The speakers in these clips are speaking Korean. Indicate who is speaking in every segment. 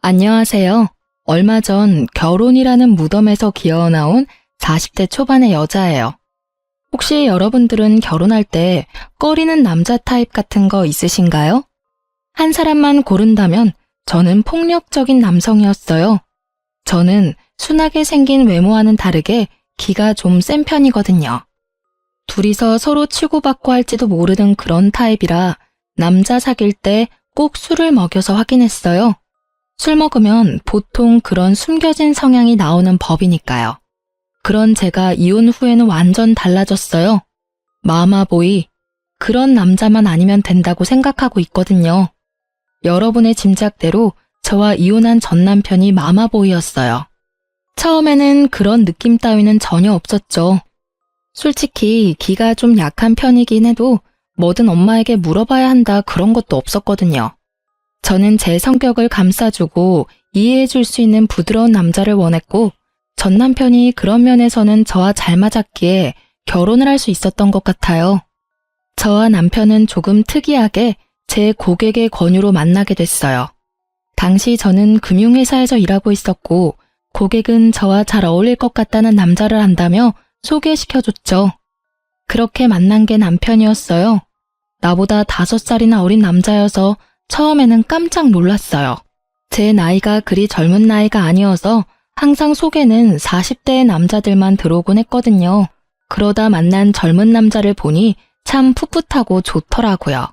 Speaker 1: 안녕하세요. 얼마 전 결혼이라는 무덤에서 기어나온 40대 초반의 여자예요. 혹시 여러분들은 결혼할 때 꺼리는 남자 타입 같은 거 있으신가요? 한 사람만 고른다면 저는 폭력적인 남성이었어요. 저는 순하게 생긴 외모와는 다르게 기가 좀 센 편이거든요. 둘이서 서로 치고받고 할지도 모르는 그런 타입이라 남자 사귈 때 꼭 술을 먹여서 확인했어요. 술 먹으면 보통 그런 숨겨진 성향이 나오는 법이니까요. 그런 제가 이혼 후에는 완전 달라졌어요. 마마보이, 그런 남자만 아니면 된다고 생각하고 있거든요. 여러분의 짐작대로 저와 이혼한 전 남편이 마마보이였어요. 처음에는 그런 느낌 따위는 전혀 없었죠. 솔직히 기가 좀 약한 편이긴 해도 뭐든 엄마에게 물어봐야 한다 그런 것도 없었거든요. 저는 제 성격을 감싸주고 이해해줄 수 있는 부드러운 남자를 원했고 전 남편이 그런 면에서는 저와 잘 맞았기에 결혼을 할 수 있었던 것 같아요. 저와 남편은 조금 특이하게 제 고객의 권유로 만나게 됐어요. 당시 저는 금융회사에서 일하고 있었고 고객은 저와 잘 어울릴 것 같다는 남자를 안다며 소개시켜줬죠. 그렇게 만난 게 남편이었어요. 나보다 5살이나 어린 남자여서 처음에는 깜짝 놀랐어요. 제 나이가 그리 젊은 나이가 아니어서 항상 소개는 40대의 남자들만 들어오곤 했거든요. 그러다 만난 젊은 남자를 보니 참 풋풋하고 좋더라고요.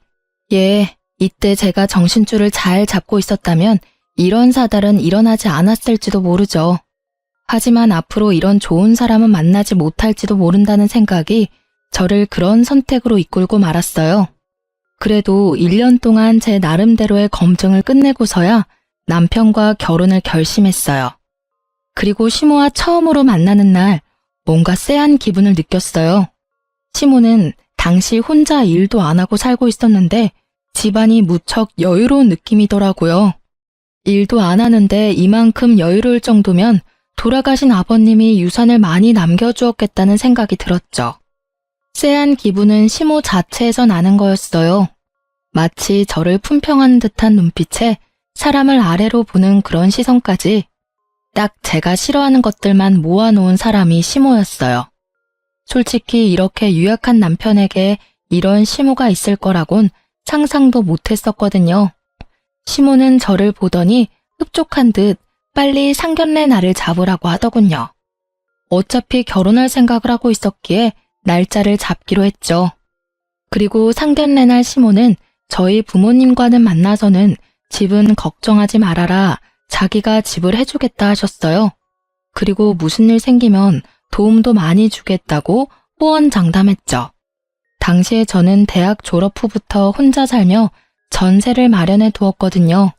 Speaker 1: 이때 제가 정신줄을 잘 잡고 있었다면 이런 사달은 일어나지 않았을지도 모르죠. 하지만 앞으로 이런 좋은 사람은 만나지 못할지도 모른다는 생각이 저를 그런 선택으로 이끌고 말았어요. 그래도 1년 동안 제 나름대로의 검증을 끝내고서야 남편과 결혼을 결심했어요. 그리고 시모와 처음으로 만나는 날 뭔가 쎄한 기분을 느꼈어요. 시모는 당시 혼자 일도 안 하고 살고 있었는데 집안이 무척 여유로운 느낌이더라고요. 일도 안 하는데 이만큼 여유로울 정도면 돌아가신 아버님이 유산을 많이 남겨주었겠다는 생각이 들었죠. 쎄한 기분은 시모 자체에서 나는 거였어요. 마치 저를 품평하는 듯한 눈빛에 사람을 아래로 보는 그런 시선까지 딱 제가 싫어하는 것들만 모아놓은 사람이 시모였어요. 솔직히 이렇게 유약한 남편에게 이런 시모가 있을 거라곤 상상도 못했었거든요. 시모는 저를 보더니 흡족한 듯 빨리 상견례 날을 잡으라고 하더군요. 어차피 결혼할 생각을 하고 있었기에 날짜를 잡기로 했죠. 그리고 상견례 날 시모는 저희 부모님과는 만나서는 집은 걱정하지 말아라, 자기가 집을 해주겠다 하셨어요. 그리고 무슨 일 생기면 도움도 많이 주겠다고 호언장담했죠. 당시에 저는 대학 졸업 후부터 혼자 살며 전세를 마련해 두었거든요.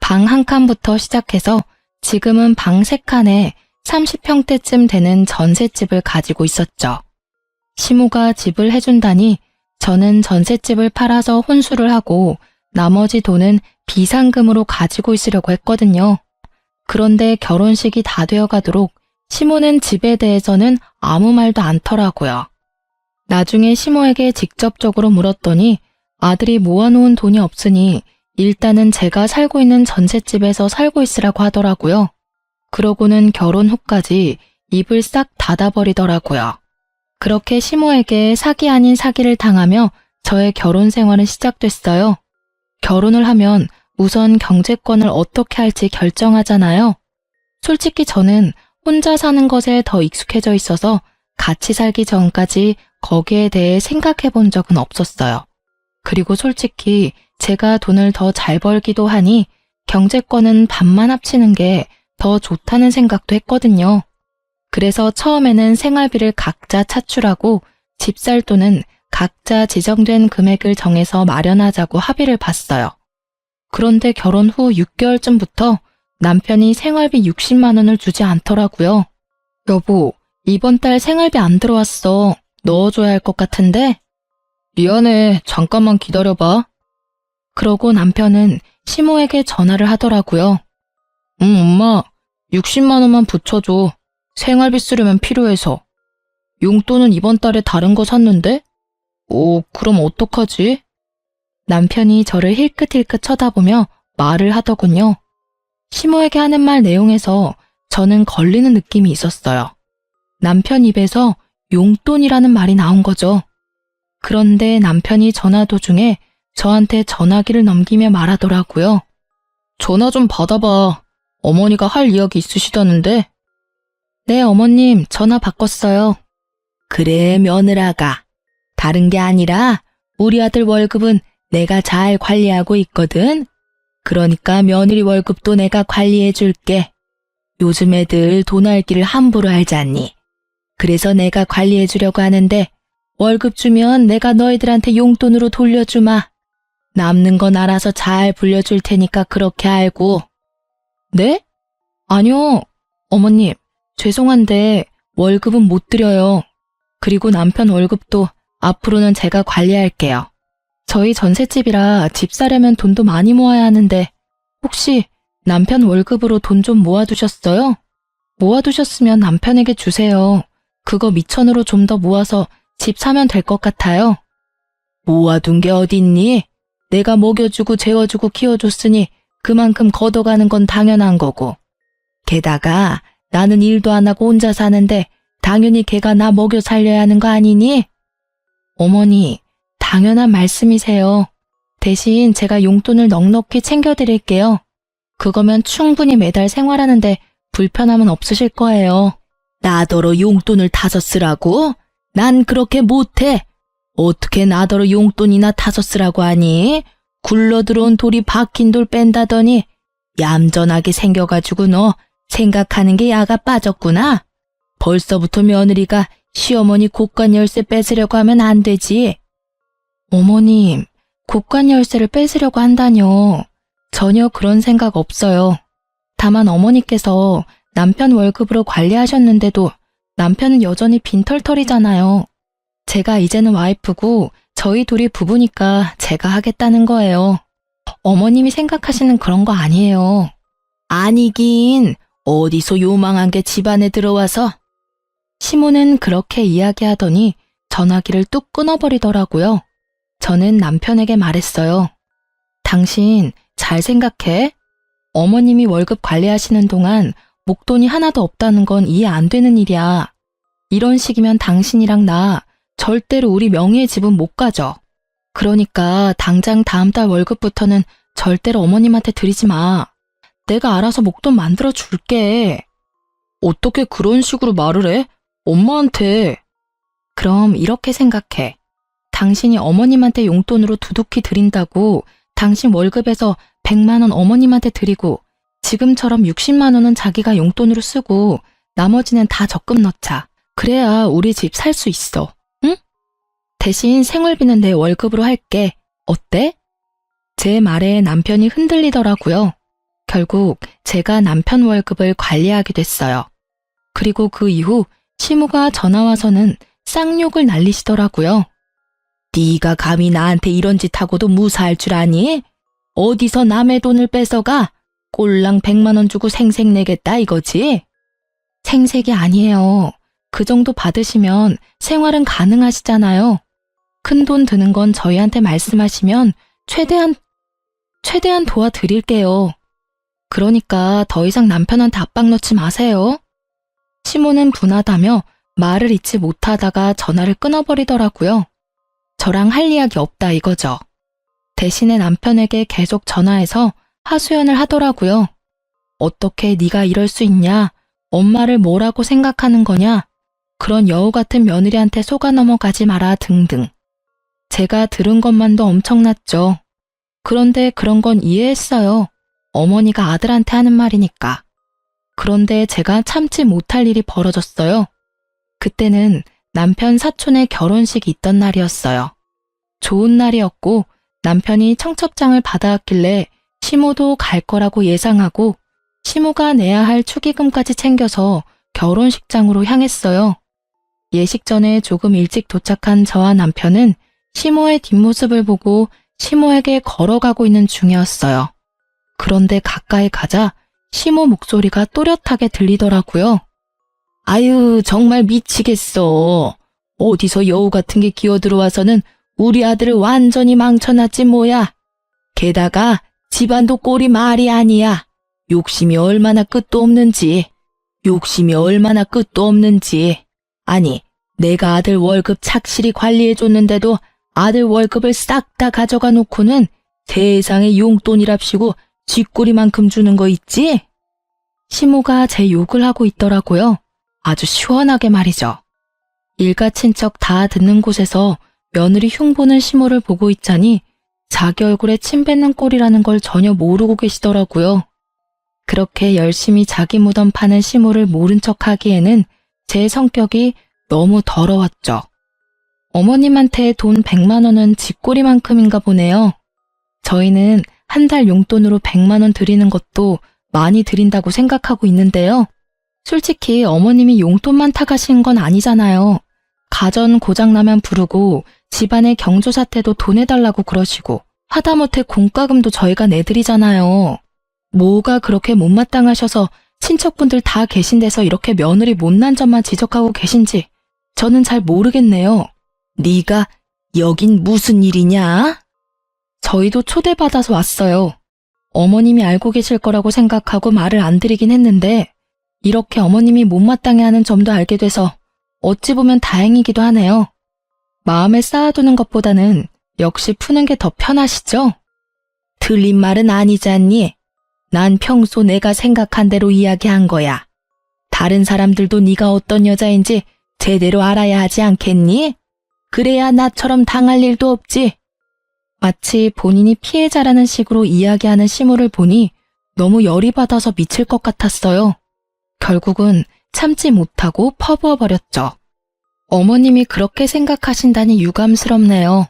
Speaker 1: 방 한 칸부터 시작해서 지금은 방 3칸에 30평대쯤 되는 전셋집을 가지고 있었죠. 시모가 집을 해준다니 저는 전셋집을 팔아서 혼수를 하고 나머지 돈은 비상금으로 가지고 있으려고 했거든요. 그런데 결혼식이 다 되어가도록 시모는 집에 대해서는 아무 말도 않더라고요. 나중에 시모에게 직접적으로 물었더니 아들이 모아놓은 돈이 없으니 일단은 제가 살고 있는 전셋집에서 살고 있으라고 하더라고요. 그러고는 결혼 후까지 입을 싹 닫아버리더라고요. 그렇게 시모에게 사기 아닌 사기를 당하며 저의 결혼 생활은 시작됐어요. 결혼을 하면 우선 경제권을 어떻게 할지 결정하잖아요. 솔직히 저는 혼자 사는 것에 더 익숙해져 있어서 같이 살기 전까지 거기에 대해 생각해 본 적은 없었어요. 그리고 솔직히 제가 돈을 더 잘 벌기도 하니 경제권은 반만 합치는 게 더 좋다는 생각도 했거든요. 그래서 처음에는 생활비를 각자 차출하고 집 살 돈은 각자 지정된 금액을 정해서 마련하자고 합의를 봤어요. 그런데 결혼 후 6개월쯤부터 남편이 생활비 60만 원을 주지 않더라고요. 여보, 이번 달 생활비 안 들어왔어. 넣어줘야 할 것 같은데? 미안해, 잠깐만 기다려봐. 그러고 남편은 시모에게 전화를 하더라고요. 엄마, 60만 원만 붙여줘. 생활비 쓰려면 필요해서. 용돈은 이번 달에 다른 거 샀는데? 그럼 어떡하지? 남편이 저를 힐끗힐끗 쳐다보며 말을 하더군요. 시모에게 하는 말 내용에서 저는 걸리는 느낌이 있었어요. 남편 입에서 용돈이라는 말이 나온 거죠. 그런데 남편이 전화 도중에 저한테 전화기를 넘기며 말하더라고요. 전화 좀 받아봐. 어머니가 할 이야기 있으시다는데. 네, 어머님, 전화 바꿨어요. 그래, 며느라가. 다른 게 아니라 우리 아들 월급은 내가 잘 관리하고 있거든. 그러니까 며느리 월급도 내가 관리해 줄게. 요즘 애들 돈 알기를 함부로 알잖니. 그래서 내가 관리해 주려고 하는데 월급 주면 내가 너희들한테 용돈으로 돌려주마. 남는 건 알아서 잘 불려줄 테니까 그렇게 알고. 네? 아니요. 어머님, 죄송한데 월급은 못 드려요. 그리고 남편 월급도 앞으로는 제가 관리할게요. 저희 전셋집이라 집 사려면 돈도 많이 모아야 하는데 혹시 남편 월급으로 돈 좀 모아두셨어요? 모아두셨으면 남편에게 주세요. 그거 미천으로 좀 더 모아서 집 사면 될 것 같아요. 모아둔 게 어딨니? 내가 먹여주고 재워주고 키워줬으니 그만큼 걷어가는 건 당연한 거고. 게다가 나는 일도 안 하고 혼자 사는데 당연히 걔가 나 먹여 살려야 하는 거 아니니? 어머니, 당연한 말씀이세요. 대신 제가 용돈을 넉넉히 챙겨드릴게요. 그거면 충분히 매달 생활하는데 불편함은 없으실 거예요. 나더러 용돈을 타서 쓰라고? 난 그렇게 못해. 어떻게 나더러 용돈이나 타서 쓰라고 하니? 굴러들어온 돌이 박힌 돌 뺀다더니 얌전하게 생겨가지고 너 생각하는 게 야가 빠졌구나. 벌써부터 며느리가 시어머니 곳간 열쇠 뺏으려고 하면 안 되지. 어머님, 곳간 열쇠를 뺏으려고 한다뇨. 전혀 그런 생각 없어요. 다만 어머니께서 남편 월급으로 관리하셨는데도 남편은 여전히 빈털털이잖아요. 제가 이제는 와이프고 저희 둘이 부부니까 제가 하겠다는 거예요. 어머님이 생각하시는 그런 거 아니에요. 아니긴 어디서 요망한 게 집안에 들어와서. 시모는 그렇게 이야기하더니 전화기를 뚝 끊어버리더라고요. 저는 남편에게 말했어요. 당신 잘 생각해. 어머님이 월급 관리하시는 동안 목돈이 하나도 없다는 건 이해 안 되는 일이야. 이런 식이면 당신이랑 나 절대로 우리 명의의 집은 못 가져. 그러니까 당장 다음 달 월급부터는 절대로 어머님한테 드리지 마. 내가 알아서 목돈 만들어 줄게. 어떻게 그런 식으로 말을 해? 엄마한테. 그럼 이렇게 생각해. 당신이 어머님한테 용돈으로 두둑히 드린다고 당신 월급에서 100만 원 어머님한테 드리고 지금처럼 60만 원은 자기가 용돈으로 쓰고 나머지는 다 적금 넣자. 그래야 우리 집 살 수 있어. 응? 대신 생활비는 내 월급으로 할게. 어때? 제 말에 남편이 흔들리더라고요. 결국 제가 남편 월급을 관리하게 됐어요. 그리고 그 이후 시모가 전화와서는 쌍욕을 날리시더라고요. 네가 감히 나한테 이런 짓 하고도 무사할 줄 아니? 어디서 남의 돈을 뺏어가? 꼴랑 100만 원 주고 생색 내겠다 이거지? 생색이 아니에요. 그 정도 받으시면 생활은 가능하시잖아요. 큰 돈 드는 건 저희한테 말씀하시면 최대한 도와드릴게요. 그러니까 더 이상 남편한테 압박 넣지 마세요. 시모는 분하다며 말을 잇지 못하다가 전화를 끊어버리더라고요. 저랑 할 이야기 없다 이거죠. 대신에 남편에게 계속 전화해서 하소연을 하더라고요. 어떻게 네가 이럴 수 있냐? 엄마를 뭐라고 생각하는 거냐? 그런 여우 같은 며느리한테 속아 넘어가지 마라 등등. 제가 들은 것만도 엄청났죠. 그런데 그런 건 이해했어요. 어머니가 아들한테 하는 말이니까. 그런데 제가 참지 못할 일이 벌어졌어요. 그때는 남편 사촌의 결혼식이 있던 날이었어요. 좋은 날이었고 남편이 청첩장을 받아왔길래 시모도 갈 거라고 예상하고 시모가 내야 할 축의금까지 챙겨서 결혼식장으로 향했어요. 예식 전에 조금 일찍 도착한 저와 남편은 시모의 뒷모습을 보고 시모에게 걸어가고 있는 중이었어요. 그런데 가까이 가자 시모 목소리가 또렷하게 들리더라고요. 아유, 정말 미치겠어. 어디서 여우 같은 게 기어들어와서는 우리 아들을 완전히 망쳐놨지 뭐야. 게다가 집안도 꼴이 말이 아니야. 욕심이 얼마나 끝도 없는지. 아니, 내가 아들 월급 착실히 관리해줬는데도 아들 월급을 싹 다 가져가 놓고는 세상에 용돈이랍시고 쥐꼬리만큼 주는 거 있지? 시모가 제 욕을 하고 있더라고요. 아주 시원하게 말이죠. 일가 친척 다 듣는 곳에서 며느리 흉보는 시모를 보고 있자니 자기 얼굴에 침 뱉는 꼴이라는 걸 전혀 모르고 계시더라고요. 그렇게 열심히 자기 무덤 파는 시모를 모른 척하기에는 제 성격이 너무 더러웠죠. 어머님한테 돈 100만 원은 쥐꼬리만큼인가 보네요. 저희는 한 달 용돈으로 100만 원 드리는 것도 많이 드린다고 생각하고 있는데요. 솔직히 어머님이 용돈만 타가시는 건 아니잖아요. 가전 고장나면 부르고 집안의 경조사태도 돈 해달라고 그러시고 하다못해 공과금도 저희가 내드리잖아요. 뭐가 그렇게 못마땅하셔서 친척분들 다 계신 데서 이렇게 며느리 못난 점만 지적하고 계신지 저는 잘 모르겠네요. 네가 여긴 무슨 일이냐? 저희도 초대받아서 왔어요. 어머님이 알고 계실 거라고 생각하고 말을 안 드리긴 했는데 이렇게 어머님이 못마땅해하는 점도 알게 돼서 어찌 보면 다행이기도 하네요. 마음에 쌓아두는 것보다는 역시 푸는 게 더 편하시죠? 틀린 말은 아니지 않니? 난 평소 내가 생각한 대로 이야기한 거야. 다른 사람들도 네가 어떤 여자인지 제대로 알아야 하지 않겠니? 그래야 나처럼 당할 일도 없지. 마치 본인이 피해자라는 식으로 이야기하는 시모를 보니 너무 열이 받아서 미칠 것 같았어요. 결국은 참지 못하고 퍼부어버렸죠. 어머님이 그렇게 생각하신다니 유감스럽네요.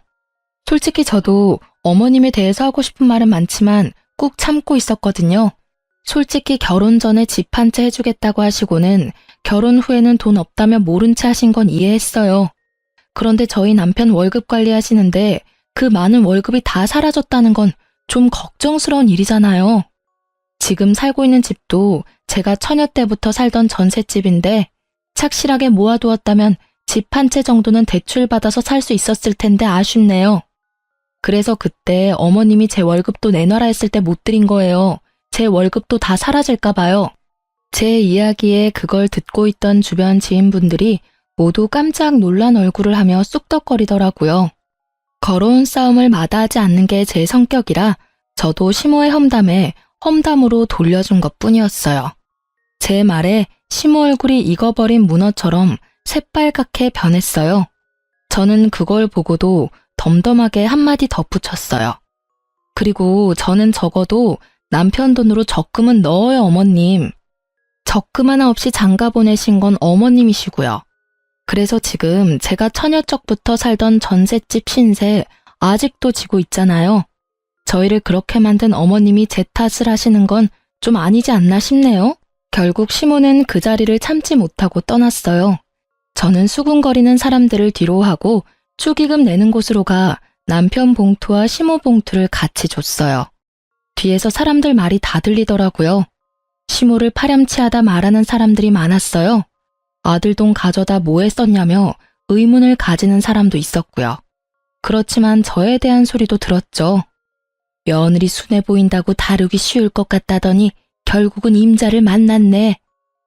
Speaker 1: 솔직히 저도 어머님에 대해서 하고 싶은 말은 많지만 꾹 참고 있었거든요. 솔직히 결혼 전에 집 한 채 해주겠다고 하시고는 결혼 후에는 돈 없다며 모른 채 하신 건 이해했어요. 그런데 저희 남편 월급 관리하시는데 그 많은 월급이 다 사라졌다는 건 좀 걱정스러운 일이잖아요. 지금 살고 있는 집도 제가 처녀 때부터 살던 전셋집인데 착실하게 모아두었다면 집 한 채 정도는 대출받아서 살 수 있었을 텐데 아쉽네요. 그래서 그때 어머님이 제 월급도 내놔라 했을 때 못 드린 거예요. 제 월급도 다 사라질까 봐요. 제 이야기에 그걸 듣고 있던 주변 지인분들이 모두 깜짝 놀란 얼굴을 하며 쑥덕거리더라고요. 걸어온 싸움을 마다하지 않는 게 제 성격이라 저도 시모의 험담에 험담으로 돌려준 것뿐이었어요. 제 말에 시모 얼굴이 익어버린 문어처럼 새빨갛게 변했어요. 저는 그걸 보고도 덤덤하게 한마디 덧붙였어요. 그리고 저는 적어도 남편 돈으로 적금은 넣어요, 어머님. 적금 하나 없이 장가 보내신 건 어머님이시고요. 그래서 지금 제가 처녀 쪽부터 살던 전셋집 신세 아직도 지고 있잖아요. 저희를 그렇게 만든 어머님이 제 탓을 하시는 건 좀 아니지 않나 싶네요. 결국 시모는 그 자리를 참지 못하고 떠났어요. 저는 수군거리는 사람들을 뒤로하고 축의금 내는 곳으로 가 남편 봉투와 시모 봉투를 같이 줬어요. 뒤에서 사람들 말이 다 들리더라고요. 시모를 파렴치하다 말하는 사람들이 많았어요. 아들 돈 가져다 뭐에 썼냐며 의문을 가지는 사람도 있었고요. 그렇지만 저에 대한 소리도 들었죠. 며느리 순해 보인다고 다루기 쉬울 것 같다더니 결국은 임자를 만났네.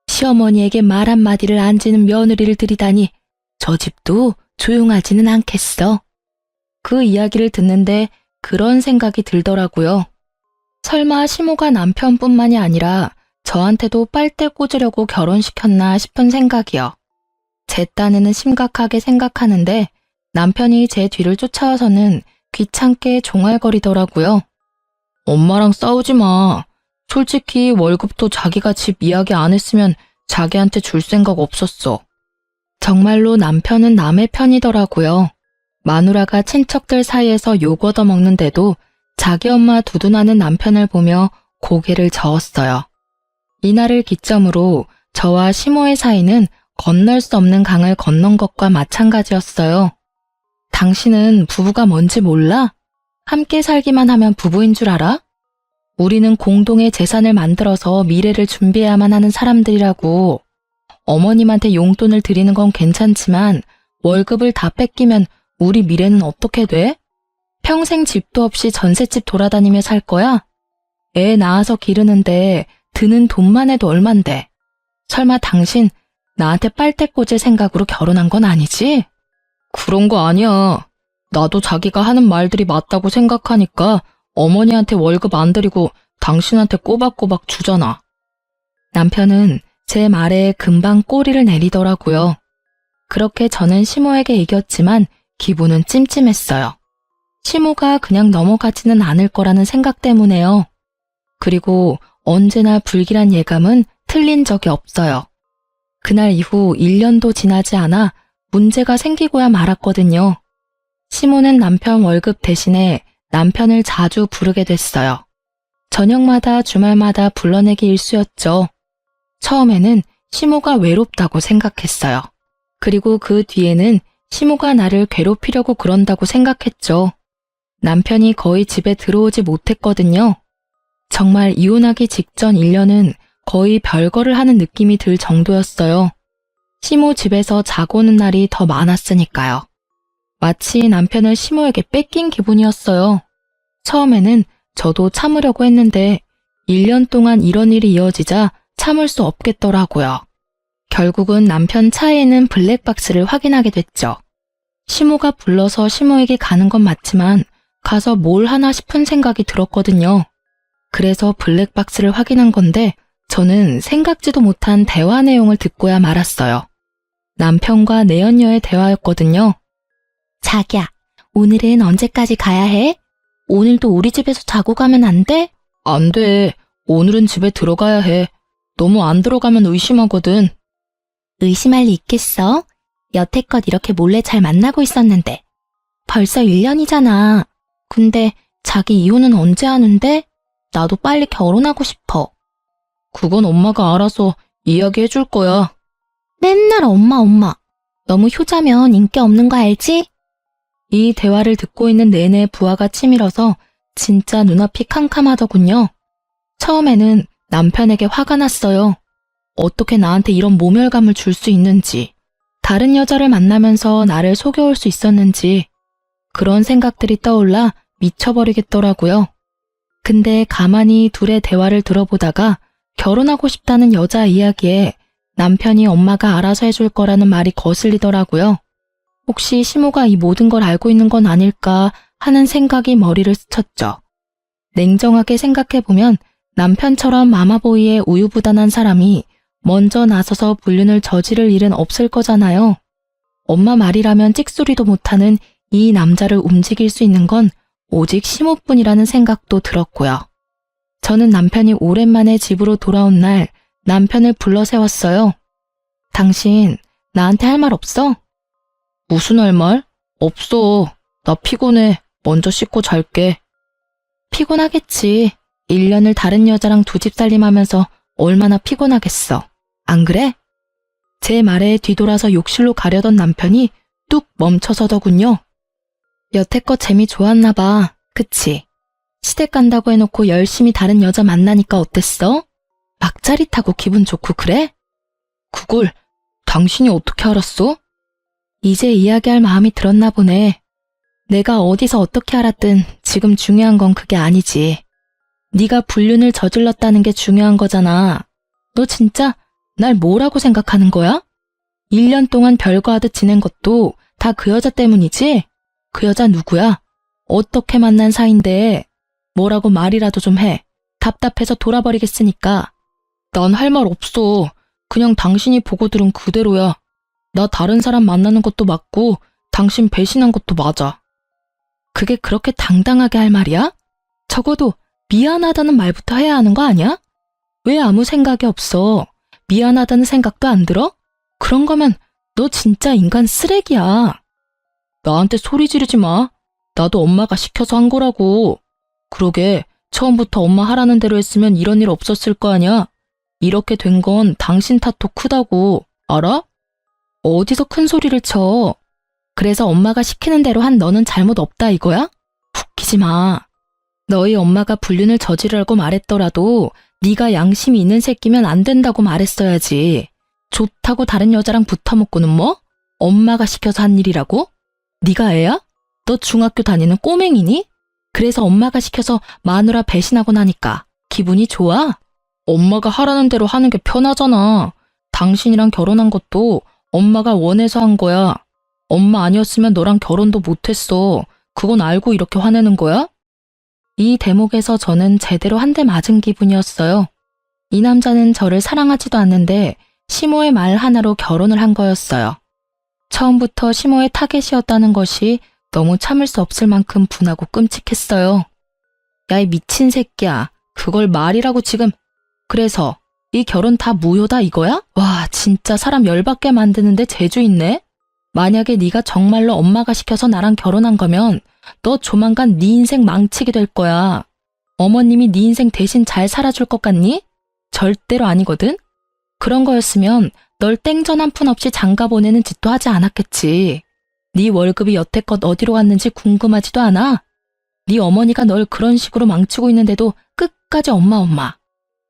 Speaker 1: 시어머니에게 말 한마디를 안 지는 며느리를 들이다니 저 집도 조용하지는 않겠어. 그 이야기를 듣는데 그런 생각이 들더라고요. 설마 시모가 남편뿐만이 아니라 저한테도 빨대 꽂으려고 결혼시켰나 싶은 생각이요. 제 딴에는 심각하게 생각하는데 남편이 제 뒤를 쫓아와서는 귀찮게 종알거리더라고요. 엄마랑 싸우지 마. 솔직히 월급도 자기가 집 이야기 안 했으면 자기한테 줄 생각 없었어. 정말로 남편은 남의 편이더라고요. 마누라가 친척들 사이에서 욕 얻어먹는데도 자기 엄마 두둔하는 남편을 보며 고개를 저었어요. 이날을 기점으로 저와 시모의 사이는 건널 수 없는 강을 건넌 것과 마찬가지였어요. 당신은 부부가 뭔지 몰라? 함께 살기만 하면 부부인 줄 알아? 우리는 공동의 재산을 만들어서 미래를 준비해야만 하는 사람들이라고. 어머님한테 용돈을 드리는 건 괜찮지만 월급을 다 뺏기면 우리 미래는 어떻게 돼? 평생 집도 없이 전셋집 돌아다니며 살 거야? 애 낳아서 기르는데 드는 돈만 해도 얼만데. 설마 당신 나한테 빨대 꽂을 생각으로 결혼한 건 아니지? 그런 거 아니야. 나도 자기가 하는 말들이 맞다고 생각하니까 어머니한테 월급 안 드리고 당신한테 꼬박꼬박 주잖아. 남편은 제 말에 금방 꼬리를 내리더라고요. 그렇게 저는 시모에게 이겼지만 기분은 찜찜했어요. 시모가 그냥 넘어가지는 않을 거라는 생각 때문에요. 그리고 언제나 불길한 예감은 틀린 적이 없어요. 그날 이후 1년도 지나지 않아 문제가 생기고야 말았거든요. 시모는 남편 월급 대신에 남편을 자주 부르게 됐어요. 저녁마다 주말마다 불러내기 일쑤였죠. 처음에는 시모가 외롭다고 생각했어요. 그리고 그 뒤에는 시모가 나를 괴롭히려고 그런다고 생각했죠. 남편이 거의 집에 들어오지 못했거든요. 정말 이혼하기 직전 1년은 거의 별거를 하는 느낌이 들 정도였어요. 시모 집에서 자고 오는 날이 더 많았으니까요. 마치 남편을 시모에게 뺏긴 기분이었어요. 처음에는 저도 참으려고 했는데 1년 동안 이런 일이 이어지자 참을 수 없겠더라고요. 결국은 남편 차에는 블랙박스를 확인하게 됐죠. 시모가 불러서 시모에게 가는 건 맞지만 가서 뭘 하나 싶은 생각이 들었거든요. 그래서 블랙박스를 확인한 건데 저는 생각지도 못한 대화 내용을 듣고야 말았어요. 남편과 내연녀의 대화였거든요. 자기야, 오늘은 언제까지 가야 해? 오늘도 우리 집에서 자고 가면 안 돼? 안 돼. 오늘은 집에 들어가야 해. 너무 안 들어가면 의심하거든. 의심할 리 있겠어? 여태껏 이렇게 몰래 잘 만나고 있었는데. 벌써 1년이잖아. 근데 자기 이혼은 언제 하는데? 나도 빨리 결혼하고 싶어. 그건 엄마가 알아서 이야기해 줄 거야. 맨날 엄마. 너무 효자면 인기 없는 거 알지? 이 대화를 듣고 있는 내내 부하가 치밀어서 진짜 눈앞이 캄캄하더군요. 처음에는 남편에게 화가 났어요. 어떻게 나한테 이런 모멸감을 줄 수 있는지, 다른 여자를 만나면서 나를 속여올 수 있었는지, 그런 생각들이 떠올라 미쳐버리겠더라고요. 근데 가만히 둘의 대화를 들어보다가 결혼하고 싶다는 여자 이야기에 남편이 엄마가 알아서 해줄 거라는 말이 거슬리더라고요. 혹시 시모가 이 모든 걸 알고 있는 건 아닐까 하는 생각이 머리를 스쳤죠. 냉정하게 생각해보면 남편처럼 마마보이에 우유부단한 사람이 먼저 나서서 불륜을 저지를 일은 없을 거잖아요. 엄마 말이라면 찍소리도 못하는 이 남자를 움직일 수 있는 건 오직 시모뿐이라는 생각도 들었고요. 저는 남편이 오랜만에 집으로 돌아온 날 남편을 불러 세웠어요. 당신 나한테 할 말 없어? 무슨 할 말? 없어. 나 피곤해. 먼저 씻고 잘게. 피곤하겠지. 1년을 다른 여자랑 두 집 살림하면서 얼마나 피곤하겠어. 안 그래? 제 말에 뒤돌아서 욕실로 가려던 남편이 뚝 멈춰서더군요. 여태껏 재미 좋았나 봐. 그치? 시댁 간다고 해놓고 열심히 다른 여자 만나니까 어땠어? 막 짜릿하고 기분 좋고 그래? 그걸 당신이 어떻게 알았어? 이제 이야기할 마음이 들었나 보네. 내가 어디서 어떻게 알았든 지금 중요한 건 그게 아니지. 네가 불륜을 저질렀다는 게 중요한 거잖아. 너 진짜 날 뭐라고 생각하는 거야? 1년 동안 별거 하듯 지낸 것도 다 그 여자 때문이지? 그 여자 누구야? 어떻게 만난 사이인데? 뭐라고 말이라도 좀 해. 답답해서 돌아버리겠으니까. 난 할 말 없어. 그냥 당신이 보고 들은 그대로야. 나 다른 사람 만나는 것도 맞고 당신 배신한 것도 맞아. 그게 그렇게 당당하게 할 말이야? 적어도 미안하다는 말부터 해야 하는 거 아니야? 왜 아무 생각이 없어? 미안하다는 생각도 안 들어? 그런 거면 너 진짜 인간 쓰레기야. 나한테 소리 지르지 마. 나도 엄마가 시켜서 한 거라고. 그러게 처음부터 엄마 하라는 대로 했으면 이런 일 없었을 거 아니야. 이렇게 된 건 당신 탓도 크다고. 알아? 어디서 큰 소리를 쳐. 그래서 엄마가 시키는 대로 한 너는 잘못 없다 이거야? 웃기지 마. 너희 엄마가 불륜을 저지르라고 말했더라도 네가 양심이 있는 새끼면 안 된다고 말했어야지. 좋다고 다른 여자랑 붙어먹고는 뭐? 엄마가 시켜서 한 일이라고? 네가 애야? 너 중학교 다니는 꼬맹이니? 그래서 엄마가 시켜서 마누라 배신하고 나니까 기분이 좋아? 엄마가 하라는 대로 하는 게 편하잖아. 당신이랑 결혼한 것도 엄마가 원해서 한 거야. 엄마 아니었으면 너랑 결혼도 못했어. 그건 알고 이렇게 화내는 거야? 이 대목에서 저는 제대로 한 대 맞은 기분이었어요. 이 남자는 저를 사랑하지도 않는데 시모의 말 하나로 결혼을 한 거였어요. 처음부터 시모의 타겟이었다는 것이 너무 참을 수 없을 만큼 분하고 끔찍했어요. 야, 이 미친 새끼야. 그걸 말이라고 지금. 그래서 이 결혼 다 무효다 이거야? 와, 진짜 사람 열받게 만드는데 재주 있네? 만약에 네가 정말로 엄마가 시켜서 나랑 결혼한 거면 너 조만간 네 인생 망치게 될 거야. 어머님이 네 인생 대신 잘 살아줄 것 같니? 절대로 아니거든? 그런 거였으면 널 땡전 한 푼 없이 장가 보내는 짓도 하지 않았겠지. 네 월급이 여태껏 어디로 갔는지 궁금하지도 않아? 네 어머니가 널 그런 식으로 망치고 있는데도 끝까지 엄마.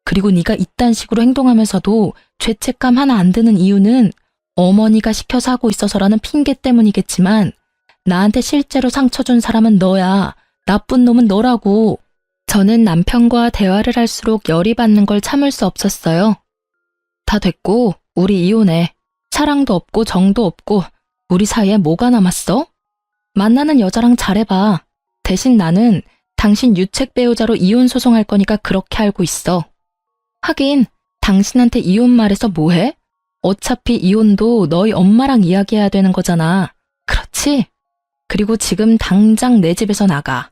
Speaker 1: 그리고 네가 이딴 식으로 행동하면서도 죄책감 하나 안 드는 이유는 어머니가 시켜서 하고 있어서라는 핑계 때문이겠지만 나한테 실제로 상처 준 사람은 너야. 나쁜 놈은 너라고. 저는 남편과 대화를 할수록 열이 받는 걸 참을 수 없었어요. 다 됐고 우리 이혼해. 사랑도 없고 정도 없고 우리 사이에 뭐가 남았어? 만나는 여자랑 잘해봐. 대신 나는 당신 유책 배우자로 이혼 소송할 거니까 그렇게 알고 있어. 하긴 당신한테 이혼 말해서 뭐해? 어차피 이혼도 너희 엄마랑 이야기해야 되는 거잖아. 그렇지? 그리고 지금 당장 내 집에서 나가.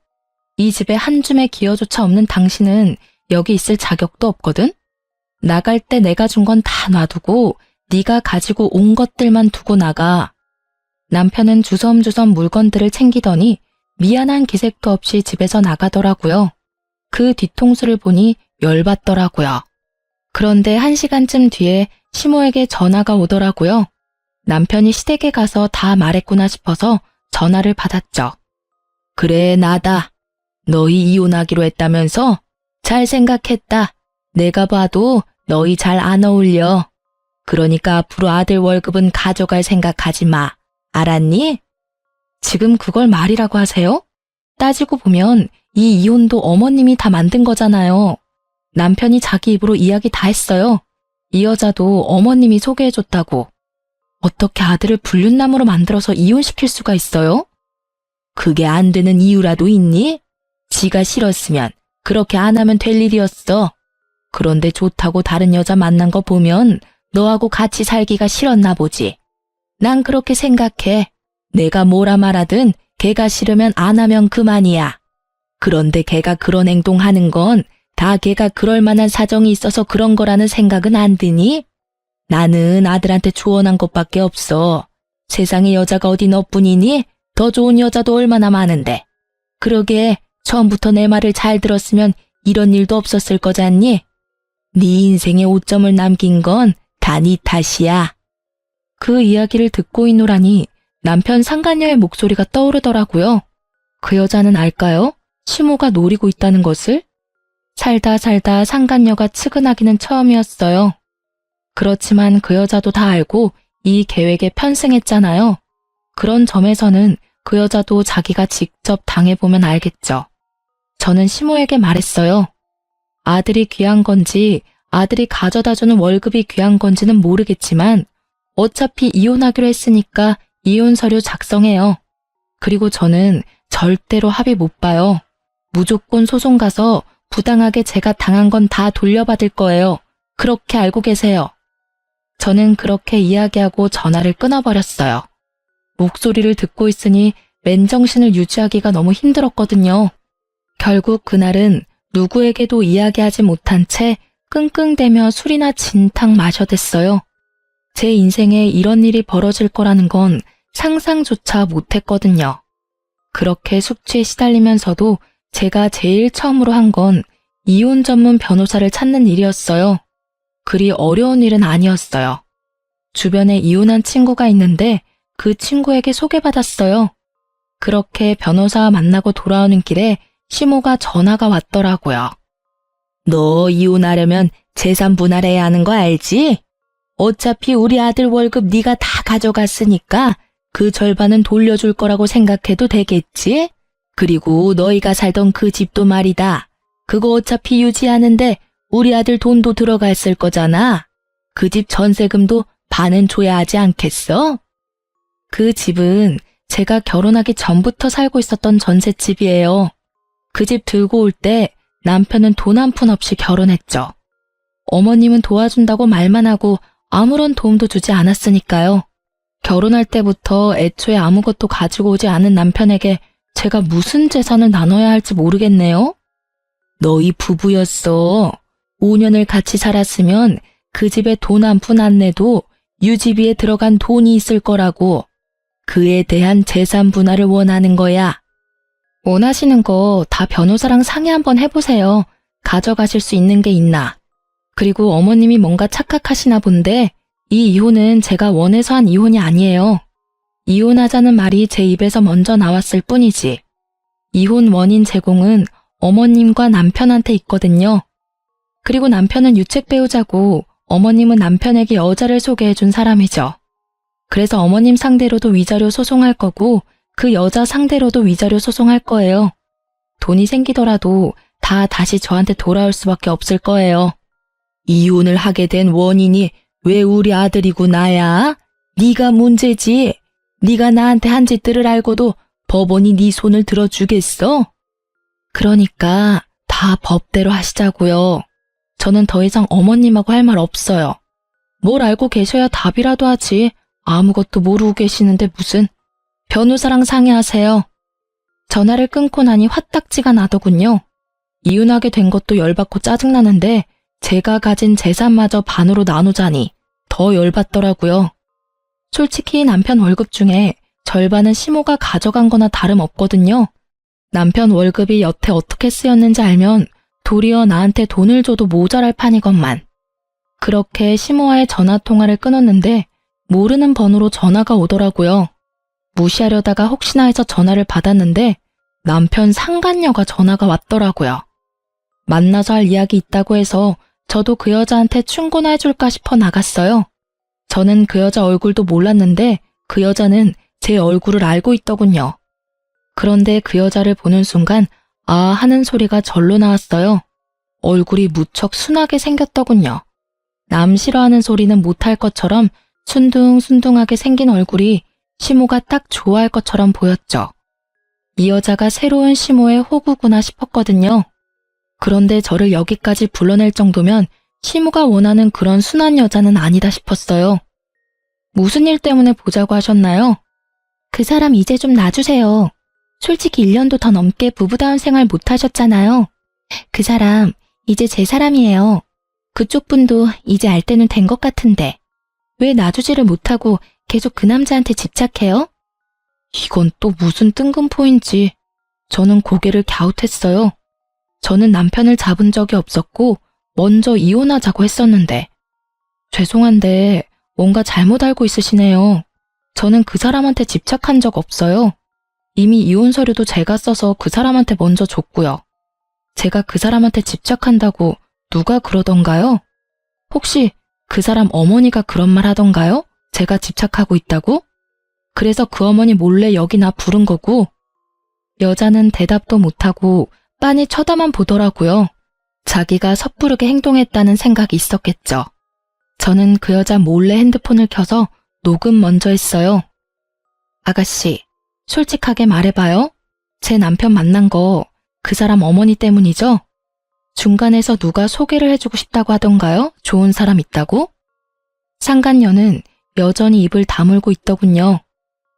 Speaker 1: 이 집에 한 줌의 기여조차 없는 당신은 여기 있을 자격도 없거든? 나갈 때 내가 준 건 다 놔두고 네가 가지고 온 것들만 두고 나가. 남편은 주섬주섬 물건들을 챙기더니 미안한 기색도 없이 집에서 나가더라고요. 그 뒤통수를 보니 열받더라고요. 그런데 1시간쯤 뒤에 시모에게 전화가 오더라고요. 남편이 시댁에 가서 다 말했구나 싶어서 전화를 받았죠. 그래, 나다. 너희 이혼하기로 했다면서? 잘 생각했다. 내가 봐도 너희 잘 안 어울려. 그러니까 앞으로 아들 월급은 가져갈 생각하지 마. 알았니? 지금 그걸 말이라고 하세요? 따지고 보면 이 이혼도 어머님이 다 만든 거잖아요. 남편이 자기 입으로 이야기 다 했어요. 이 여자도 어머님이 소개해줬다고. 어떻게 아들을 불륜남으로 만들어서 이혼시킬 수가 있어요? 그게 안 되는 이유라도 있니? 지가 싫었으면 그렇게 안 하면 될 일이었어. 그런데 좋다고 다른 여자 만난 거 보면 너하고 같이 살기가 싫었나 보지. 난 그렇게 생각해. 내가 뭐라 말하든 걔가 싫으면 안 하면 그만이야. 그런데 걔가 그런 행동하는 건 다 걔가 그럴 만한 사정이 있어서 그런 거라는 생각은 안 드니? 나는 아들한테 조언한 것밖에 없어. 세상에 여자가 어디 너뿐이니? 더 좋은 여자도 얼마나 많은데. 그러게 처음부터 내 말을 잘 들었으면 이런 일도 없었을 거잖니? 네 인생에 오점을 남긴 건 다 네 탓이야. 그 이야기를 듣고 있노라니 남편 상간녀의 목소리가 떠오르더라고요. 그 여자는 알까요? 시모가 노리고 있다는 것을? 살다 상간녀가 측은하기는 처음이었어요. 그렇지만 그 여자도 다 알고 이 계획에 편승했잖아요. 그런 점에서는 그 여자도 자기가 직접 당해보면 알겠죠. 저는 시모에게 말했어요. 아들이 귀한 건지 아들이 가져다주는 월급이 귀한 건지는 모르겠지만 어차피 이혼하기로 했으니까 이혼 서류 작성해요. 그리고 저는 절대로 합의 못 봐요. 무조건 소송 가서 부당하게 제가 당한 건 다 돌려받을 거예요. 그렇게 알고 계세요. 저는 그렇게 이야기하고 전화를 끊어버렸어요. 목소리를 듣고 있으니 맨정신을 유지하기가 너무 힘들었거든요. 결국 그날은 누구에게도 이야기하지 못한 채 끙끙대며 술이나 진탕 마셔댔어요. 제 인생에 이런 일이 벌어질 거라는 건 상상조차 못했거든요. 그렇게 숙취에 시달리면서도 제가 제일 처음으로 한 건 이혼 전문 변호사를 찾는 일이었어요. 그리 어려운 일은 아니었어요. 주변에 이혼한 친구가 있는데 그 친구에게 소개받았어요. 그렇게 변호사 만나고 돌아오는 길에 시모가 전화가 왔더라고요. 너 이혼하려면 재산 분할해야 하는 거 알지? 어차피 우리 아들 월급 네가 다 가져갔으니까 그 절반은 돌려줄 거라고 생각해도 되겠지? 그리고 너희가 살던 그 집도 말이다. 그거 어차피 유지하는데 우리 아들 돈도 들어갔을 거잖아. 그 집 전세금도 반은 줘야 하지 않겠어? 그 집은 제가 결혼하기 전부터 살고 있었던 전셋집이에요. 그 집 들고 올 때 남편은 돈 한 푼 없이 결혼했죠. 어머님은 도와준다고 말만 하고 아무런 도움도 주지 않았으니까요. 결혼할 때부터 애초에 아무것도 가지고 오지 않은 남편에게 제가 무슨 재산을 나눠야 할지 모르겠네요. 너희 부부였어. 5년을 같이 살았으면 그 집에 돈 한 푼 안 내도 유지비에 들어간 돈이 있을 거라고. 그에 대한 재산 분할을 원하는 거야. 원하시는 거 다 변호사랑 상의 한번 해보세요. 가져가실 수 있는 게 있나. 그리고 어머님이 뭔가 착각하시나 본데 이 이혼은 제가 원해서 한 이혼이 아니에요. 이혼하자는 말이 제 입에서 먼저 나왔을 뿐이지. 이혼 원인 제공은 어머님과 남편한테 있거든요. 그리고 남편은 유책 배우자고 어머님은 남편에게 여자를 소개해준 사람이죠. 그래서 어머님 상대로도 위자료 소송할 거고 그 여자 상대로도 위자료 소송할 거예요. 돈이 생기더라도 다 다시 저한테 돌아올 수밖에 없을 거예요. 이혼을 하게 된 원인이 왜 우리 아들이고 나야? 네가 문제지. 네가 나한테 한 짓들을 알고도 법원이 네 손을 들어주겠어? 그러니까 다 법대로 하시자고요. 저는 더 이상 어머님하고 할 말 없어요. 뭘 알고 계셔야 답이라도 하지. 아무것도 모르고 계시는데 무슨. 변호사랑 상의하세요. 전화를 끊고 나니 화딱지가 나더군요. 이혼하게 된 것도 열받고 짜증나는데 제가 가진 재산마저 반으로 나누자니 더 열받더라고요. 솔직히 남편 월급 중에 절반은 시모가 가져간 거나 다름없거든요. 남편 월급이 여태 어떻게 쓰였는지 알면 도리어 나한테 돈을 줘도 모자랄 판이건만. 그렇게 시모와의 전화통화를 끊었는데 모르는 번호로 전화가 오더라고요. 무시하려다가 혹시나 해서 전화를 받았는데 남편 상간녀가 전화가 왔더라고요. 만나서 할 이야기 있다고 해서 저도 그 여자한테 충고나 해줄까 싶어 나갔어요. 저는 그 여자 얼굴도 몰랐는데 그 여자는 제 얼굴을 알고 있더군요. 그런데 그 여자를 보는 순간 아 하는 소리가 절로 나왔어요. 얼굴이 무척 순하게 생겼더군요. 남 싫어하는 소리는 못할 것처럼 순둥순둥하게 생긴 얼굴이 시모가 딱 좋아할 것처럼 보였죠. 이 여자가 새로운 시모의 호구구나 싶었거든요. 그런데 저를 여기까지 불러낼 정도면 시모가 원하는 그런 순한 여자는 아니다 싶었어요. 무슨 일 때문에 보자고 하셨나요? 그 사람 이제 좀 놔주세요. 솔직히 1년도 더 넘게 부부다운 생활 못 하셨잖아요. 그 사람 이제 제 사람이에요. 그쪽 분도 이제 알 때는 된 것 같은데 왜 놔주지를 못하고 계속 그 남자한테 집착해요? 이건 또 무슨 뜬금포인지 저는 고개를 갸웃했어요. 저는 남편을 잡은 적이 없었고 먼저 이혼하자고 했었는데 죄송한데 뭔가 잘못 알고 있으시네요. 저는 그 사람한테 집착한 적 없어요. 이미 이혼 서류도 제가 써서 그 사람한테 먼저 줬고요. 제가 그 사람한테 집착한다고 누가 그러던가요? 혹시 그 사람 어머니가 그런 말 하던가요? 제가 집착하고 있다고? 그래서 그 어머니 몰래 여기 나 부른 거고. 여자는 대답도 못하고 빤히 쳐다만 보더라고요. 자기가 섣부르게 행동했다는 생각이 있었겠죠. 저는 그 여자 몰래 핸드폰을 켜서 녹음 먼저 했어요. 아가씨, 솔직하게 말해봐요. 제 남편 만난 거 그 사람 어머니 때문이죠? 중간에서 누가 소개를 해주고 싶다고 하던가요? 좋은 사람 있다고? 상간녀는 여전히 입을 다물고 있더군요.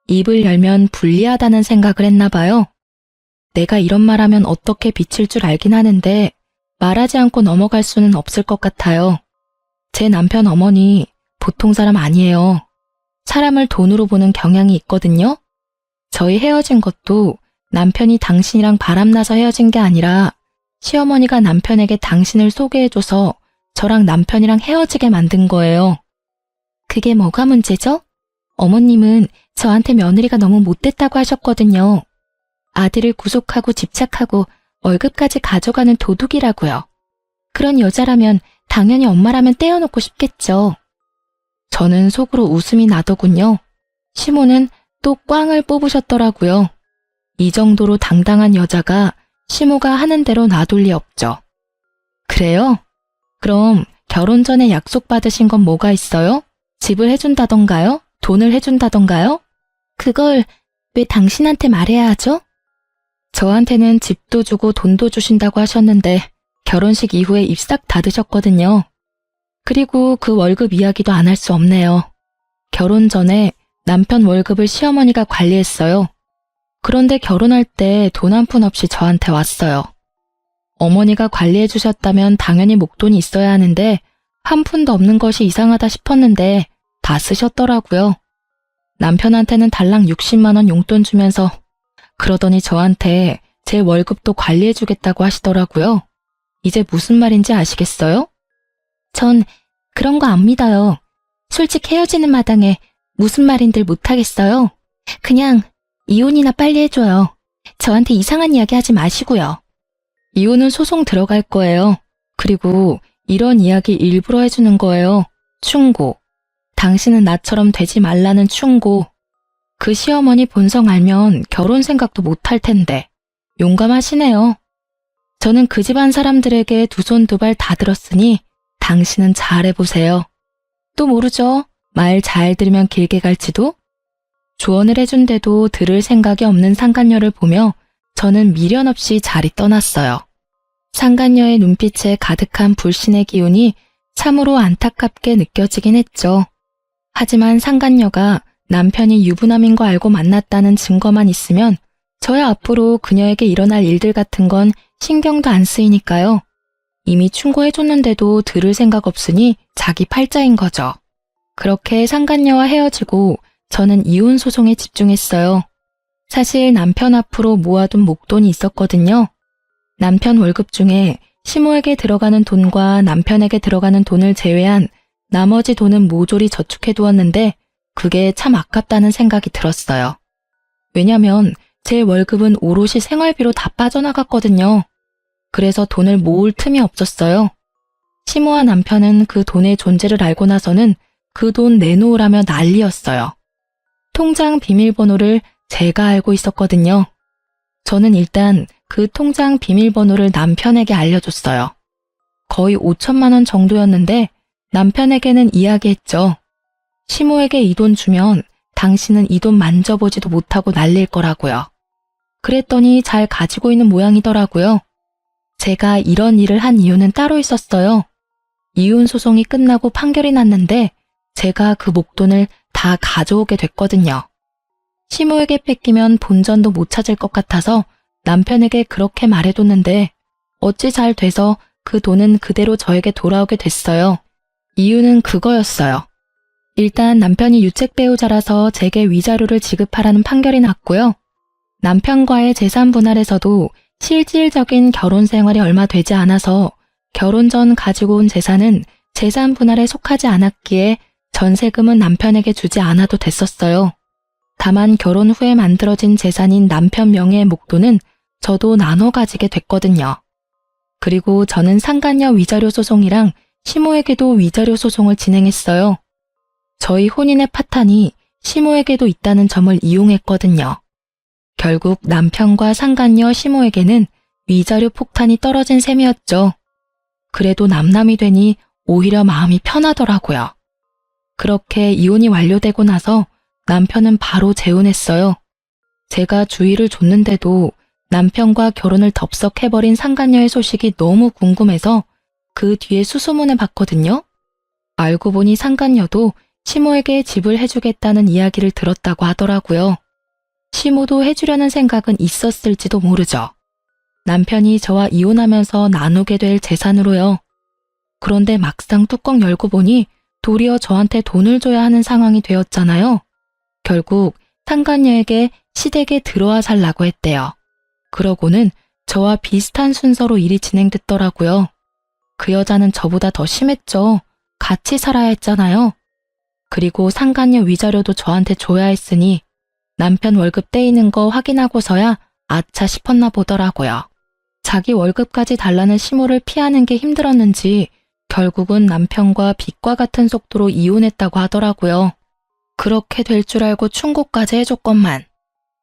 Speaker 1: 입을 열면 불리하다는 생각을 했나 봐요. 내가 이런 말하면 어떻게 비칠 줄 알긴 하는데 말하지 않고 넘어갈 수는 없을 것 같아요. 제 남편 어머니 보통 사람 아니에요. 사람을 돈으로 보는 경향이 있거든요. 저희 헤어진 것도 남편이 당신이랑 바람나서 헤어진 게 아니라 시어머니가 남편에게 당신을 소개해줘서 저랑 남편이랑 헤어지게 만든 거예요. 그게 뭐가 문제죠? 어머님은 저한테 며느리가 너무 못됐다고 하셨거든요. 아들을 구속하고 집착하고 월급까지 가져가는 도둑이라고요. 그런 여자라면 당연히 엄마라면 떼어놓고 싶겠죠. 저는 속으로 웃음이 나더군요. 시모는 또 꽝을 뽑으셨더라고요. 이 정도로 당당한 여자가 시모가 하는 대로 놔둘 리 없죠. 그래요? 그럼 결혼 전에 약속받으신 건 뭐가 있어요? 집을 해준다던가요? 돈을 해준다던가요? 그걸 왜 당신한테 말해야 하죠? 저한테는 집도 주고 돈도 주신다고 하셨는데 결혼식 이후에 입 싹 닫으셨거든요. 그리고 그 월급 이야기도 안 할 수 없네요. 결혼 전에 남편 월급을 시어머니가 관리했어요. 그런데 결혼할 때 돈 한 푼 없이 저한테 왔어요. 어머니가 관리해 주셨다면 당연히 목돈이 있어야 하는데 한 푼도 없는 것이 이상하다 싶었는데 다 쓰셨더라고요. 남편한테는 달랑 60만 원 용돈 주면서 그러더니 저한테 제 월급도 관리해 주겠다고 하시더라고요. 이제 무슨 말인지 아시겠어요? 전 그런 거 안 믿어요. 솔직 헤어지는 마당에 무슨 말인들 못하겠어요. 그냥 이혼이나 빨리 해줘요. 저한테 이상한 이야기 하지 마시고요. 이혼은 소송 들어갈 거예요. 그리고 이런 이야기 일부러 해주는 거예요. 충고. 당신은 나처럼 되지 말라는 충고. 그 시어머니 본성 알면 결혼 생각도 못 할 텐데. 용감하시네요. 저는 그 집안 사람들에게 두 손 두 발 다 들었으니 당신은 잘해보세요. 또 모르죠. 말 잘 들으면 길게 갈지도? 조언을 해준데도 들을 생각이 없는 상간녀를 보며 저는 미련 없이 자리 떠났어요. 상간녀의 눈빛에 가득한 불신의 기운이 참으로 안타깝게 느껴지긴 했죠. 하지만 상간녀가 남편이 유부남인 거 알고 만났다는 증거만 있으면 저야 앞으로 그녀에게 일어날 일들 같은 건 신경도 안 쓰이니까요. 이미 충고해줬는데도 들을 생각 없으니 자기 팔자인 거죠. 그렇게 상간녀와 헤어지고 저는 이혼 소송에 집중했어요. 사실 남편 앞으로 모아둔 목돈이 있었거든요. 남편 월급 중에 시모에게 들어가는 돈과 남편에게 들어가는 돈을 제외한 나머지 돈은 모조리 저축해두었는데 그게 참 아깝다는 생각이 들었어요. 왜냐면 제 월급은 오롯이 생활비로 다 빠져나갔거든요. 그래서 돈을 모을 틈이 없었어요. 시모와 남편은 그 돈의 존재를 알고 나서는 그 돈 내놓으라며 난리였어요. 통장 비밀번호를 제가 알고 있었거든요. 저는 일단 그 통장 비밀번호를 남편에게 알려줬어요. 거의 5천만 원 정도였는데 남편에게는 이야기했죠. 시모에게 이 돈 주면 당신은 이 돈 만져보지도 못하고 날릴 거라고요. 그랬더니 잘 가지고 있는 모양이더라고요. 제가 이런 일을 한 이유는 따로 있었어요. 이혼 소송이 끝나고 판결이 났는데 제가 그 목돈을 다 가져오게 됐거든요. 시모에게 뺏기면 본전도 못 찾을 것 같아서 남편에게 그렇게 말해뒀는데 어찌 잘 돼서 그 돈은 그대로 저에게 돌아오게 됐어요. 이유는 그거였어요. 일단 남편이 유책 배우자라서 제게 위자료를 지급하라는 판결이 났고요. 남편과의 재산 분할에서도 실질적인 결혼 생활이 얼마 되지 않아서 결혼 전 가지고 온 재산은 재산 분할에 속하지 않았기에 전세금은 남편에게 주지 않아도 됐었어요. 다만 결혼 후에 만들어진 재산인 남편 명의의 목돈은 저도 나눠 가지게 됐거든요. 그리고 저는 상간녀 위자료 소송이랑 시모에게도 위자료 소송을 진행했어요. 저희 혼인의 파탄이 시모에게도 있다는 점을 이용했거든요. 결국 남편과 상간녀 시모에게는 위자료 폭탄이 떨어진 셈이었죠. 그래도 남남이 되니 오히려 마음이 편하더라고요. 그렇게 이혼이 완료되고 나서 남편은 바로 재혼했어요. 제가 주의를 줬는데도 남편과 결혼을 덥석해버린 상간녀의 소식이 너무 궁금해서 그 뒤에 수소문을 봤거든요. 알고 보니 상간녀도 시모에게 집을 해주겠다는 이야기를 들었다고 하더라고요. 시모도 해주려는 생각은 있었을지도 모르죠. 남편이 저와 이혼하면서 나누게 될 재산으로요. 그런데 막상 뚜껑 열고 보니 도리어 저한테 돈을 줘야 하는 상황이 되었잖아요. 결국 상간녀에게 시댁에 들어와 살라고 했대요. 그러고는 저와 비슷한 순서로 일이 진행됐더라고요. 그 여자는 저보다 더 심했죠. 같이 살아야 했잖아요. 그리고 상간녀 위자료도 저한테 줘야 했으니 남편 월급 떼이는 거 확인하고서야 아차 싶었나 보더라고요. 자기 월급까지 달라는 시모를 피하는 게 힘들었는지 결국은 남편과 빛과 같은 속도로 이혼했다고 하더라고요. 그렇게 될 줄 알고 충고까지 해줬건만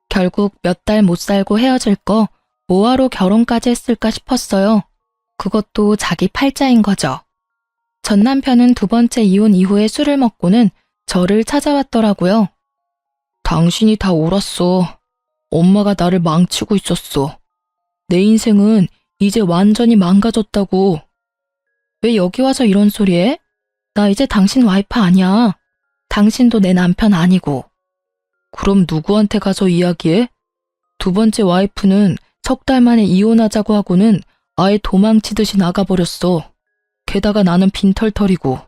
Speaker 1: 결국 몇 달 못 살고 헤어질 거 뭐하러 결혼까지 했을까 싶었어요. 그것도 자기 팔자인 거죠. 전 남편은 두 번째 이혼 이후에 술을 먹고는 저를 찾아왔더라고요. 당신이 다 옳았어. 엄마가 나를 망치고 있었어. 내 인생은 이제 완전히 망가졌다고. 왜 여기 와서 이런 소리 해? 나 이제 당신 와이프 아니야. 당신도 내 남편 아니고. 그럼 누구한테 가서 이야기해? 두 번째 와이프는 석 달 만에 이혼하자고 하고는 아예 도망치듯이 나가버렸어. 게다가 나는 빈털털이고.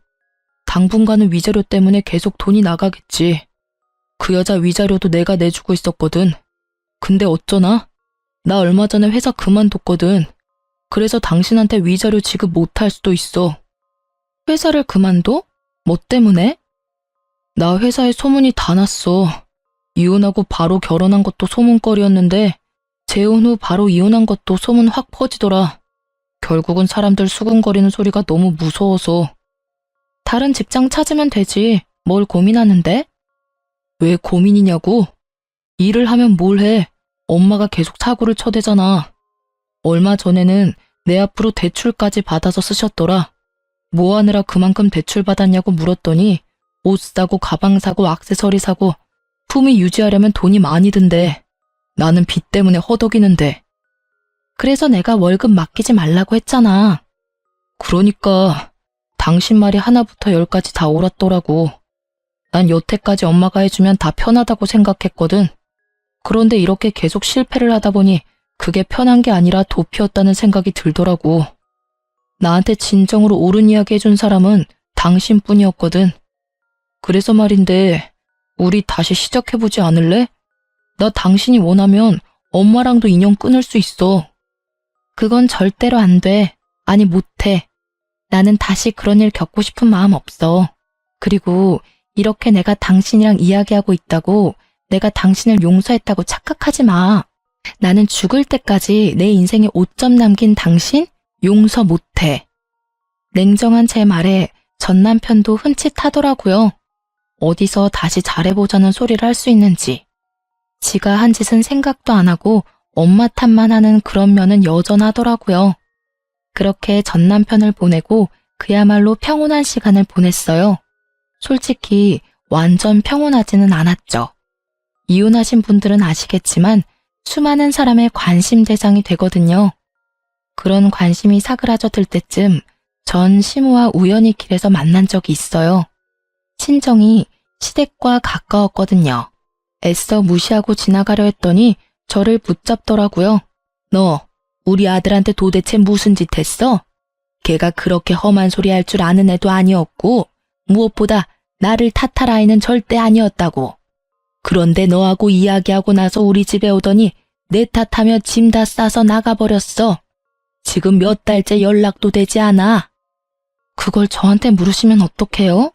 Speaker 1: 당분간은 위자료 때문에 계속 돈이 나가겠지. 그 여자 위자료도 내가 내주고 있었거든. 근데 어쩌나? 나 얼마 전에 회사 그만뒀거든. 그래서 당신한테 위자료 지급 못할 수도 있어. 회사를 그만둬? 뭐 때문에? 나 회사에 소문이 다 났어. 이혼하고 바로 결혼한 것도 소문거리였는데 재혼 후 바로 이혼한 것도 소문 확 퍼지더라. 결국은 사람들 수군거리는 소리가 너무 무서워서. 다른 직장 찾으면 되지. 뭘 고민하는데? 왜 고민이냐고? 일을 하면 뭘 해? 엄마가 계속 사고를 쳐대잖아. 얼마 전에는 내 앞으로 대출까지 받아서 쓰셨더라. 뭐 하느라 그만큼 대출 받았냐고 물었더니 옷 사고 가방 사고 액세서리 사고 품위 유지하려면 돈이 많이 든대. 나는 빚 때문에 허덕이는데. 그래서 내가 월급 맡기지 말라고 했잖아. 그러니까 당신 말이 하나부터 열까지 다 옳았더라고. 난 여태까지 엄마가 해주면 다 편하다고 생각했거든. 그런데 이렇게 계속 실패를 하다 보니 그게 편한 게 아니라 도피였다는 생각이 들더라고. 나한테 진정으로 옳은 이야기 해준 사람은 당신뿐이었거든. 그래서 말인데 우리 다시 시작해보지 않을래? 나 당신이 원하면 엄마랑도 인연 끊을 수 있어. 그건 절대로 안 돼. 아니 못해. 나는 다시 그런 일 겪고 싶은 마음 없어. 그리고 이렇게 내가 당신이랑 이야기하고 있다고 내가 당신을 용서했다고 착각하지 마. 나는 죽을 때까지 내 인생에 오점 남긴 당신 용서 못해. 냉정한 제 말에 전 남편도 흠칫하더라고요. 어디서 다시 잘해보자는 소리를 할 수 있는지. 지가 한 짓은 생각도 안 하고 엄마 탓만 하는 그런 면은 여전하더라고요. 그렇게 전 남편을 보내고 그야말로 평온한 시간을 보냈어요. 솔직히 완전 평온하지는 않았죠. 이혼하신 분들은 아시겠지만 수많은 사람의 관심 대상이 되거든요. 그런 관심이 사그라져 들 때쯤 전 시모와 우연히 길에서 만난 적이 있어요. 친정이 시댁과 가까웠거든요. 애써 무시하고 지나가려 했더니 저를 붙잡더라고요. 너 우리 아들한테 도대체 무슨 짓 했어? 걔가 그렇게 험한 소리 할 줄 아는 애도 아니었고 무엇보다 나를 탓할 아이는 절대 아니었다고. 그런데 너하고 이야기하고 나서 우리 집에 오더니 내 탓하며 짐 다 싸서 나가버렸어. 지금 몇 달째 연락도 되지 않아. 그걸 저한테 물으시면 어떡해요?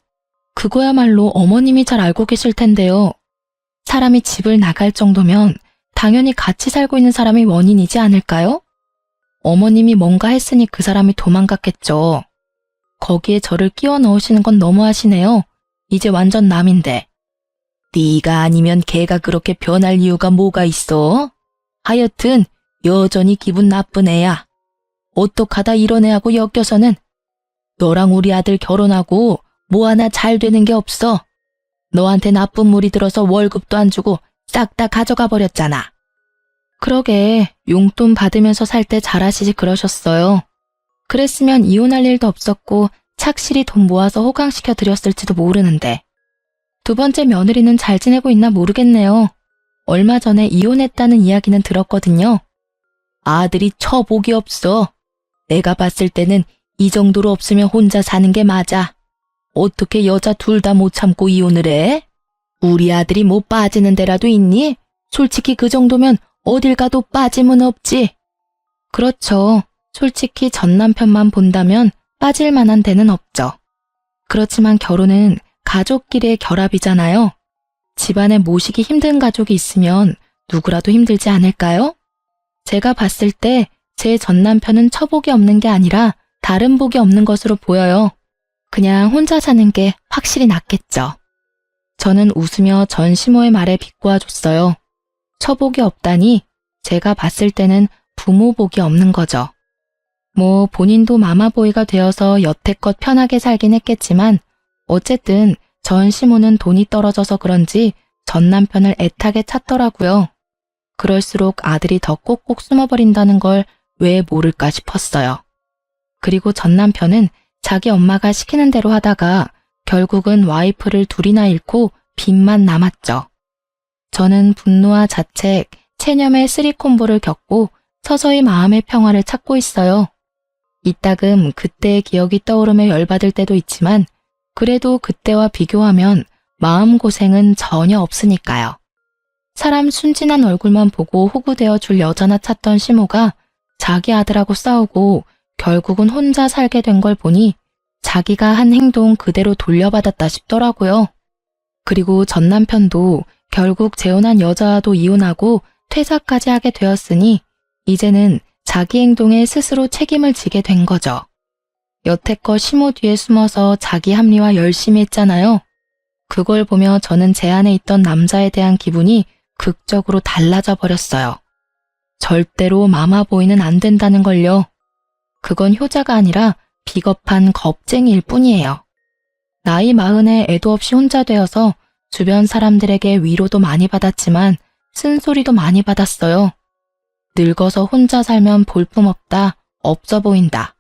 Speaker 1: 그거야말로 어머님이 잘 알고 계실 텐데요. 사람이 집을 나갈 정도면 당연히 같이 살고 있는 사람이 원인이지 않을까요? 어머님이 뭔가 했으니 그 사람이 도망갔겠죠. 거기에 저를 끼워 넣으시는 건 너무하시네요. 이제 완전 남인데. 네가 아니면 걔가 그렇게 변할 이유가 뭐가 있어? 하여튼 여전히 기분 나쁜 애야. 어떡하다 이런 애하고 엮여서는. 너랑 우리 아들 결혼하고 뭐 하나 잘 되는 게 없어. 너한테 나쁜 물이 들어서 월급도 안 주고 싹 다 가져가 버렸잖아. 그러게 용돈 받으면서 살 때 잘하시지 그러셨어요. 그랬으면 이혼할 일도 없었고 착실히 돈 모아서 호강시켜 드렸을지도 모르는데. 두 번째 며느리는 잘 지내고 있나 모르겠네요. 얼마 전에 이혼했다는 이야기는 들었거든요. 아들이 처복이 없어. 내가 봤을 때는 이 정도로 없으면 혼자 사는 게 맞아. 어떻게 여자 둘 다 못 참고 이혼을 해? 우리 아들이 뭐 빠지는 데라도 있니? 솔직히 그 정도면 어딜 가도 빠짐은 없지. 그렇죠. 솔직히 전 남편만 본다면 빠질 만한 데는 없죠. 그렇지만 결혼은 가족끼리의 결합이잖아요. 집안에 모시기 힘든 가족이 있으면 누구라도 힘들지 않을까요? 제가 봤을 때 제 전 남편은 처복이 없는 게 아니라 다른 복이 없는 것으로 보여요. 그냥 혼자 사는 게 확실히 낫겠죠. 저는 웃으며 전 시모의 말에 비꼬아줬어요. 처복이 없다니 제가 봤을 때는 부모 복이 없는 거죠. 뭐 본인도 마마보이가 되어서 여태껏 편하게 살긴 했겠지만 어쨌든 전 시모는 돈이 떨어져서 그런지 전 남편을 애타게 찾더라고요. 그럴수록 아들이 더 꼭꼭 숨어버린다는 걸 왜 모를까 싶었어요. 그리고 전 남편은 자기 엄마가 시키는 대로 하다가 결국은 와이프를 둘이나 잃고 빚만 남았죠. 저는 분노와 자책, 체념의 쓰리콤보를 겪고 서서히 마음의 평화를 찾고 있어요. 이따금 그때의 기억이 떠오르며 열받을 때도 있지만 그래도 그때와 비교하면 마음고생은 전혀 없으니까요. 사람 순진한 얼굴만 보고 호구되어 줄 여자나 찾던 시모가 자기 아들하고 싸우고 결국은 혼자 살게 된 걸 보니 자기가 한 행동 그대로 돌려받았다 싶더라고요. 그리고 전 남편도 결국 재혼한 여자와도 이혼하고 퇴사까지 하게 되었으니 이제는 자기 행동에 스스로 책임을 지게 된 거죠. 여태껏 시모 뒤에 숨어서 자기 합리화 열심히 했잖아요. 그걸 보며 저는 제 안에 있던 남자에 대한 기분이 극적으로 달라져 버렸어요. 절대로 마마보이는 안 된다는 걸요. 그건 효자가 아니라 비겁한 겁쟁이일 뿐이에요. 나이 40에 애도 없이 혼자 되어서 주변 사람들에게 위로도 많이 받았지만 쓴소리도 많이 받았어요. 늙어서 혼자 살면 볼품없다, 없어 보인다.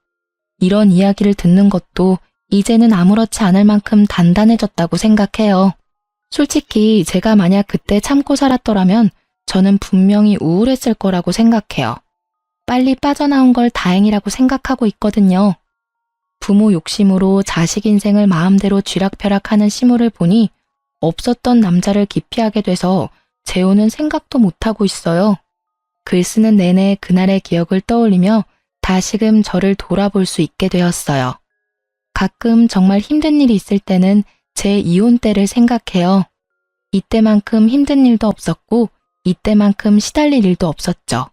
Speaker 1: 이런 이야기를 듣는 것도 이제는 아무렇지 않을 만큼 단단해졌다고 생각해요. 솔직히 제가 만약 그때 참고 살았더라면 저는 분명히 우울했을 거라고 생각해요. 빨리 빠져나온 걸 다행이라고 생각하고 있거든요. 부모 욕심으로 자식 인생을 마음대로 쥐락펴락하는 시모를 보니 없었던 남자를 기피하게 돼서 재혼은 생각도 못하고 있어요. 글 쓰는 내내 그날의 기억을 떠올리며 다시금 저를 돌아볼 수 있게 되었어요. 가끔 정말 힘든 일이 있을 때는 제 이혼 때를 생각해요. 이때만큼 힘든 일도 없었고 이때만큼 시달릴 일도 없었죠.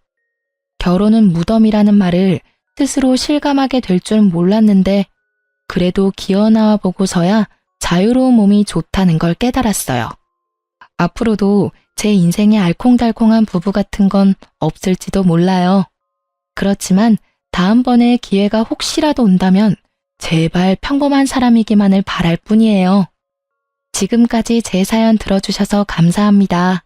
Speaker 1: 결혼은 무덤이라는 말을 스스로 실감하게 될 줄 몰랐는데 그래도 기어나와 보고서야 자유로운 몸이 좋다는 걸 깨달았어요. 앞으로도 제 인생에 알콩달콩한 부부 같은 건 없을지도 몰라요. 그렇지만 다음번에 기회가 혹시라도 온다면 제발 평범한 사람이기만을 바랄 뿐이에요. 지금까지 제 사연 들어주셔서 감사합니다.